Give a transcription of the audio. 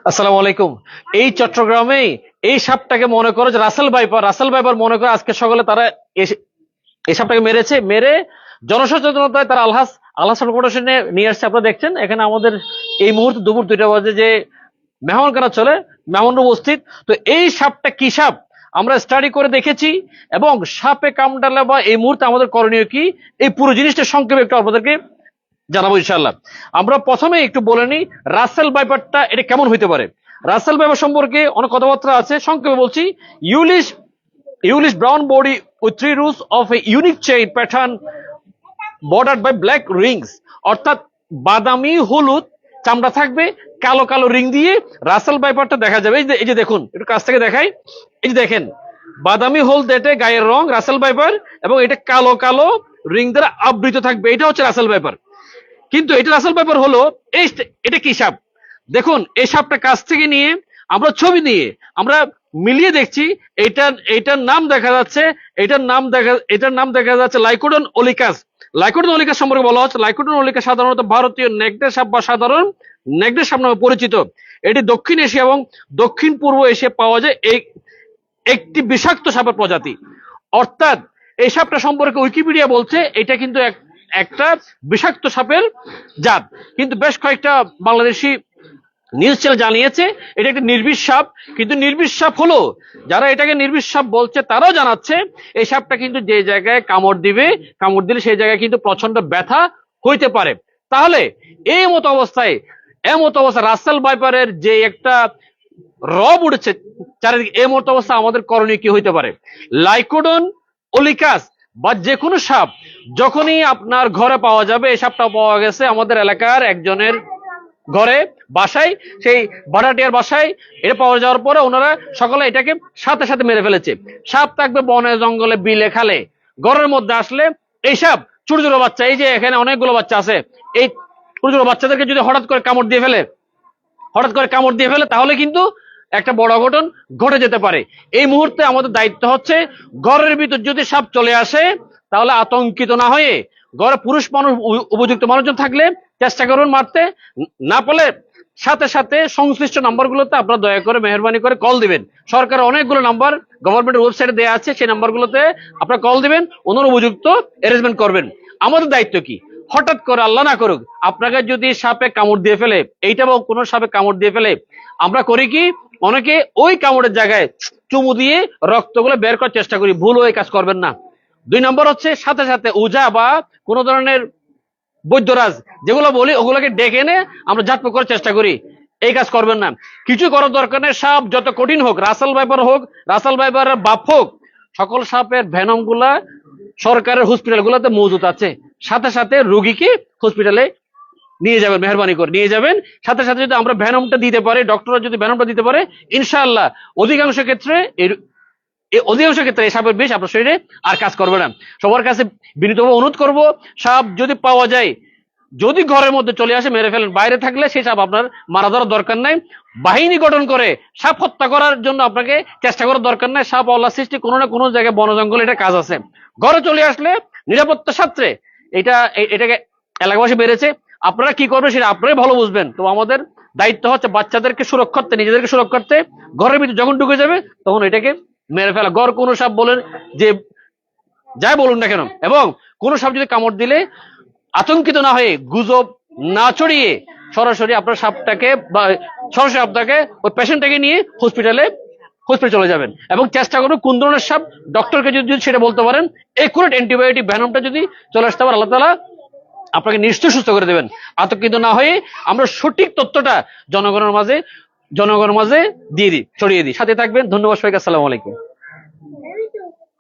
আসসালামু আলাইকুম। এই চট্টগ্রামে এই সাপটাকে মনে করো যে রাসেল ভাইপার মনে করে আজকে সকালে তারা এই সাপটাকে মেরে জনসচেতনতায় তারা আলহাস প্রোডাকশনে নিয়ে আসছে। আপনারা দেখছেন এখানে আমাদের এই মুহূর্তে দুপুর 2টা বাজে যে মেহমান কানা চলে, মেহমান উপস্থিত। তো এই সাপটা কি সাপ আমরা স্টাডি করে দেখেছি, এবং সাপে কামড়ালে বা এই মুহূর্তে আমাদের করণীয় কি, এই পুরো জিনিসটা সংক্ষেপে একটু আপনাদেরকে জানাবো ইনশাআল্লাহ। আমরা প্রথমে একটু বলে নিই রাসেল ভাইপারটা এটা কেমন হইতে পারে। রাসেল ভাইপার সম্পর্কে অনেক কথাবার্তা আছে, সংক্ষেপে বলছি। Yellowish brown body with 3 rows of a unique chain pattern bordered by black rings, অর্থাৎ বাদামি হলুদ চামড়া থাকবে, কালো কালো রিং দিয়ে রাসেল ভাইপারটা দেখা যাবে। এই যে দেখুন, একটু কাছ থেকে দেখাই। এই যে দেখেন, বাদামি হলদেটে গায়ের রং রাসেল ভাইপার, এবং এটা কালো কালো রিং দ্বারা আবৃত থাকবে। এটা হচ্ছে রাসেল ভাইপার। কিন্তু এটা রাসেল ভাইপার হলো এটা কি সাপ দেখুন। এই সাপটা কাছ থেকে নিয়ে আমরা ছবি নিয়ে আমরা মিলিয়ে দেখছি। এটার নাম দেখা যাচ্ছে লাইকোডন ওলিকাস। লাইকোডন ওলিকাস সম্পর্কে বলা হচ্ছে, লাইকোডন ওলিকাস সাধারণত ভারতীয় নেকড়ে সাপ বা সাধারণ নেকড়ে সাপ নামে পরিচিত। এটি দক্ষিণ এশিয়া এবং দক্ষিণ পূর্ব এশিয়া পাওয়া যায় একটি বিষাক্ত সাপের প্রজাতি। অর্থাৎ এই সাপটা সম্পর্কে উইকিপিডিয়া বলছে এটা কিন্তু একটা বিষাক্ত সাপের জাত। কিন্তু বেশ কয়েকটা বাংলাদেশি নিউজ চ্যানেল জানিয়েছে এটা একটা নির্বিষ সাপ। কিন্তু নির্বিষ সাপ হলো, যারা এটাকে নির্বিষ সাপ বলছে তারাও জানাচ্ছে এই সাপটা কিন্তু যে জায়গায় কামড় দিলে সেই জায়গায় কিন্তু প্রচন্ড ব্যথা হইতে পারে। তাহলে এই মতো অবস্থায় রাসেল ভাইপারের যে একটা রব উঠেছে চারিদিকে, এই মতো অবস্থা আমাদের করণীয় কি হইতে পারে। লাইকোডন ওলিকাস বা যে কোনো সাপ যখনই আপনার ঘরে পাওয়া যাবে, এই সাপটা পাওয়া গেছে আমাদের এলাকার একজনের ঘরে, বাসায়, সেই ভাড়াটিয়ার বাসায়। এটা পাওয়া যাওয়ার পরে ওনারা সকালে এটাকে সাথে সাথে মেরে ফেলেছে। সাপ থাকবে বনে জঙ্গলে বিলে খালে, ঘরের মধ্যে আসলে এই সাপ ছোট ছোট বাচ্চা, এই যে এখানে অনেকগুলো বাচ্চা আছে, এই ছোট ছোট বাচ্চাদেরকে যদি হঠাৎ করে কামড় দিয়ে ফেলে তাহলে কিন্তু একটা বড় অঘটন ঘটে যেতে পারে। এই মুহূর্তে আমাদের দায়িত্ব হচ্ছে ঘরের ভিতর যদি সাপ চলে আসে তাহলে আতঙ্কিত না হয়ে, ঘরে পুরুষ মানুষ উপযুক্ত মানুষজন থাকলে চেষ্টা করুন মারতে, না পারলে সাথে সাথে সংশ্লিষ্ট নাম্বারগুলোতে আপনারা দয়া করে মেহরবানি করে কল দিবেন। সরকার অনেকগুলো নাম্বার গভর্নমেন্টের ওয়েবসাইটে দেওয়া আছে, সেই নাম্বারগুলোতে আপনারা কল দিবেন, ওনার উপযুক্ত অ্যারেঞ্জমেন্ট করবেন। আমাদের দায়িত্ব কি, হঠাৎ করে আল্লাহ না করুক আপনাকে যদি সাপে কামড় দিয়ে ফেলে, এইটা বা কোনো সাপে কামড় দিয়ে ফেলে, আমরা করি কি, অনেকে ওই কামড়ের জায়গায় চুমু দিয়ে রক্তগুলো বের করার চেষ্টা করি। ভুল ওই কাজ করবেন না। 2 নম্বর হচ্ছে সাথে সাথে ওঝা বা কোনো ধরনের বৈদ্যরাজ যেগুলো বলি ওগুলোকে ডেকে এনে আমরা জাতপোক করার চেষ্টা করি। এই কাজ করবেন না। কিছু করার দরকার নেই। সাপ যত কঠিন হোক, রাসেল ভাইপারের বাপ হোক, সকল সাপের ভেনম গুলা সরকারের হসপিটাল গুলাতে মজুদ আছে। সাথে সাথে রোগীকে হসপিটালে নিয়ে যাবেন, মেহরবানি করে নিয়ে যাবেন। সাথে সাথে যদি আমরা ভেনমটা দিতে পারি, ডক্টররা যদি ভেনমটা দিতে পারে, ইনশাআল্লাহ অধিকাংশ ক্ষেত্রে এই সাপের বিষ আপনার শরীরে আর কাজ করবে না। সবার কাছে বিনীতভাবে অনুরোধ করব, সাপ যদি পাওয়া যায়, যদি ঘরের মধ্যে চলে আসে মেরে ফেলেন। বাইরে থাকলে সেই সাপ আপনার মারা ধরার দরকার নাই। বাহিনী গঠন করে সাপ হত্যা করার জন্য আপনাকে চেষ্টা করার দরকার নাই। সাপ আল্লাহ সৃষ্টি কোনো না কোনো জায়গায় বন জঙ্গলে এটা কাজ আছে। ঘরে চলে আসলে নিরাপত্তা স্বার্থে এটাকে এলাকাবাসী বেড়েছে, আপনারা কি করবেন সেটা আপনারাই ভালো বুঝবেন। তো আমাদের দায়িত্ব হচ্ছে বাচ্চাদেরকে সুরক্ষার্থে, নিজেদেরকে সুরক্ষার্থে ঘরের ভিতরে যখন ঢুকে যাবে তখন এটাকে মেরে ফেলা। ঘর কোনো সাপ বলেন যে যাই বলুন না কেন, এবং কোনো সাপ যদি কামড় দিলে আতঙ্কিত না হয়ে, গুজব না ছড়িয়ে সরাসরি আপনার সাপটাকে বা সরাসরি আপনাকে ওই পেশেন্টটাকে নিয়ে হসপিটালে চলে যাবেন, এবং চেষ্টা করবেন কোন ধরনের সাপ ডক্টরকে যদি সেটা বলতে পারেন, একুরেট অ্যান্টিবায়োটিক ভ্যানমটা যদি চলে আসতে পারে, আল্লাহ তাআলা আপনাকে নিশ্চয়ই সুস্থ করে দেবেন। আতঙ্কিত না হয়ে আমরা সঠিক তথ্যটা জনগণের মাঝে ছড়িয়ে দিই। সাথে থাকবেন। ধন্যবাদ সবাইকে। আসসালামু আলাইকুম।